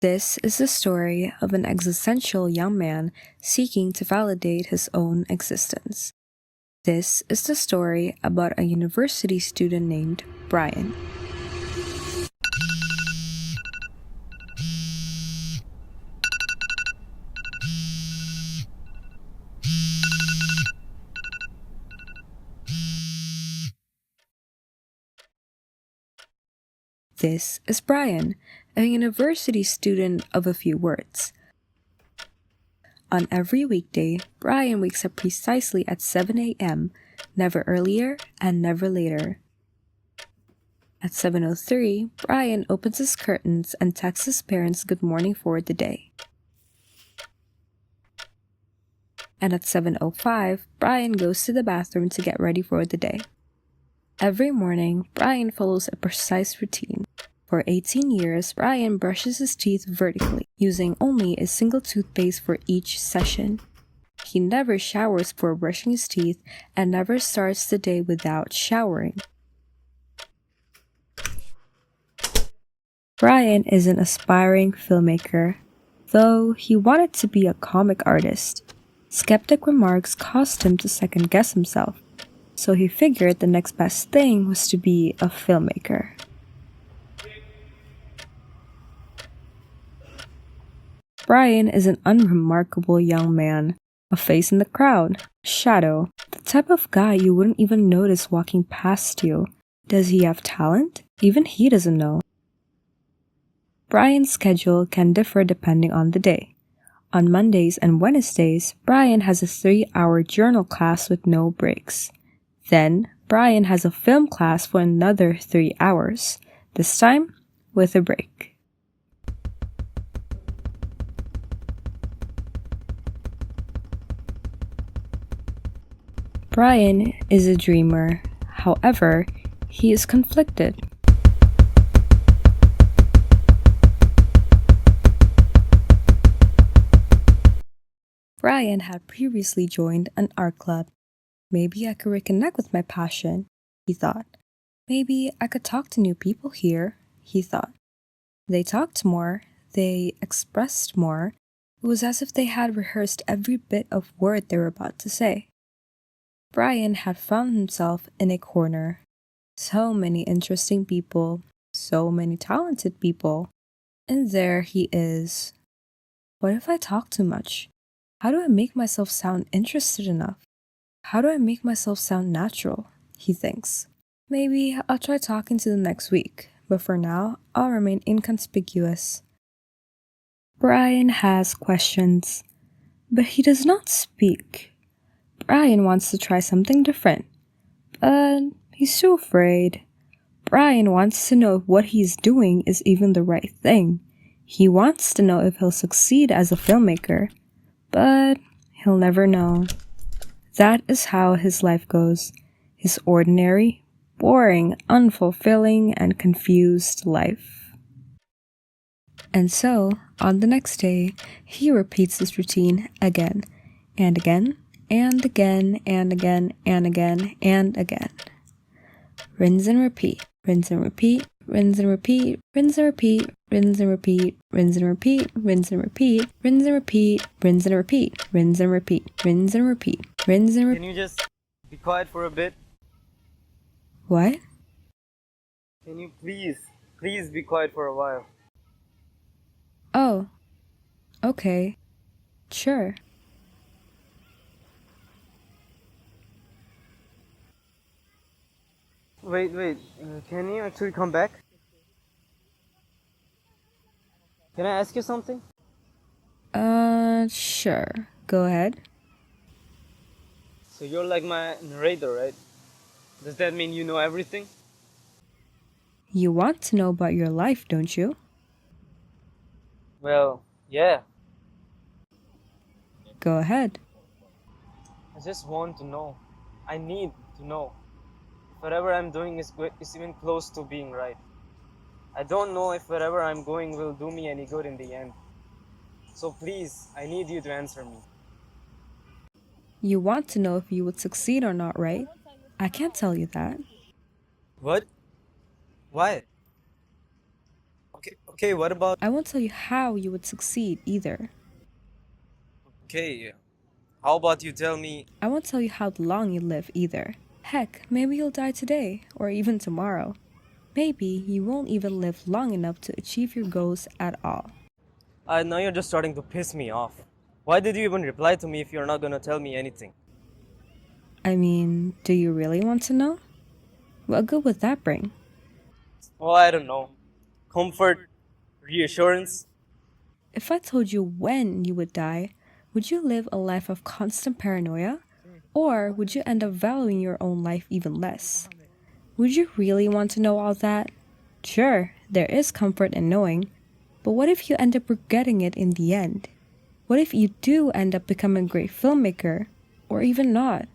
This is the story of an existential young man seeking to validate his own existence. This is the story about a university student named Brian. This is Brian, a university student of a few words. On every weekday, Brian wakes up precisely at 7 a.m., never earlier and never later. At 7:03, Brian opens his curtains and texts his parents good morning for the day. And at 7:05, Brian goes to the bathroom to get ready for the day. Every morning, Brian follows a precise routine. For 18 years, Brian brushes his teeth vertically, using only a single toothpaste for each session. He never showers before brushing his teeth and never starts the day without showering. Brian is an aspiring filmmaker, though he wanted to be a comic artist. Skeptic remarks caused him to second-guess himself, so he figured the next best thing was to be a filmmaker. Brian is an unremarkable young man, a face in the crowd, a shadow, the type of guy you wouldn't even notice walking past you. Does he have talent? Even he doesn't know. Brian's schedule can differ depending on the day. On Mondays and Wednesdays, Brian has a 3-hour journal class with no breaks. Then, Brian has a film class for another 3 hours, this time with a break. Brian is a dreamer. However, he is conflicted. Brian had previously joined an art club. Maybe I could reconnect with my passion, he thought. Maybe I could talk to new people here, he thought. They talked more, they expressed more. It was as if they had rehearsed every bit of word they were about to say. Brian had found himself in a corner. So many interesting people, so many talented people. And there he is. What if I talk too much? How do I make myself sound interested enough? How do I make myself sound natural? He thinks. Maybe I'll try talking to them next week, but for now, I'll remain inconspicuous. Brian has questions, but he does not speak. Brian wants to try something different, but he's too afraid. Brian wants to know if what he's doing is even the right thing. He wants to know if he'll succeed as a filmmaker, but he'll never know. That is how his life goes. His ordinary, boring, unfulfilling, and confused life. And so, on the next day, he repeats this routine again, and again, and again, and again, and again, and again. Rinse and repeat, rinse and repeat, rinse and repeat, rinse and repeat, rinse and repeat, rinse and repeat, rinse and repeat, rinse and repeat, rinse and repeat, rinse and repeat, rinse and repeat, rinse and repeat. Can you just be quiet for a bit? What? Can you please be quiet for a while? Oh, okay, sure. Wait, can you actually come back? Can I ask you something? Sure. Go ahead. So you're like my narrator, right? Does that mean you know everything? You want to know about your life, don't you? Well, yeah. Go ahead. I just want to know. I need to know. If whatever I'm doing is even close to being right. I don't know if wherever I'm going will do me any good in the end. So please, I need you to answer me. You want to know if you would succeed or not, right? I can't tell you that. What? Why? Okay, what about. I won't tell you how you would succeed either. Okay, how about you tell me. I won't tell you how long you live either. Heck, maybe you'll die today, or even tomorrow. Maybe you won't even live long enough to achieve your goals at all. Now you're just starting to piss me off. Why did you even reply to me if you're not gonna tell me anything? I mean, do you really want to know? What good would that bring? Well, I don't know. Comfort, reassurance. If I told you when you would die, would you live a life of constant paranoia? Or would you end up valuing your own life even less? Would you really want to know all that? Sure, there is comfort in knowing, but what if you end up regretting it in the end? What if you do end up becoming a great filmmaker? Or even not?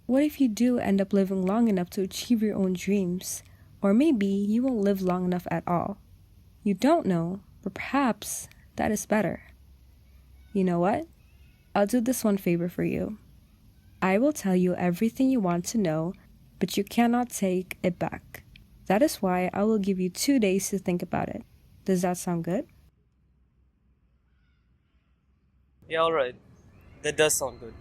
What if you do end up living long enough to achieve your own dreams? Or maybe you won't live long enough at all. You don't know, but perhaps that is better. You know what? I'll do this one favor for you. I will tell you everything you want to know, but you cannot take it back. That is why I will give you 2 days to think about it. Does that sound good? Yeah, alright. That does sound good.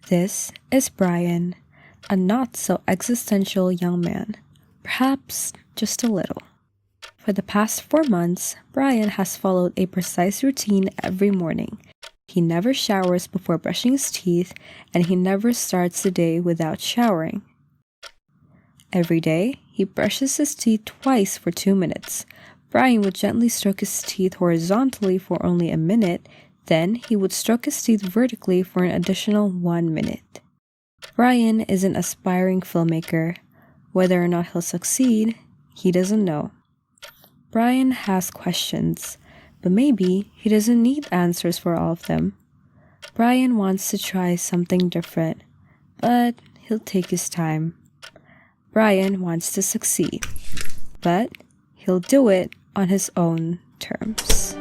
This is Brian, a not so existential young man, perhaps just a little. For the past 4 months, Brian has followed a precise routine every morning. He never showers before brushing his teeth, and he never starts the day without showering. Every day, he brushes his teeth twice for 2 minutes. Brian would gently stroke his teeth horizontally for only a minute, then he would stroke his teeth vertically for an additional 1 minute. Brian is an aspiring filmmaker. Whether or not he'll succeed, he doesn't know. Brian has questions, but maybe he doesn't need answers for all of them. Brian wants to try something different, but he'll take his time. Brian wants to succeed, but he'll do it on his own terms.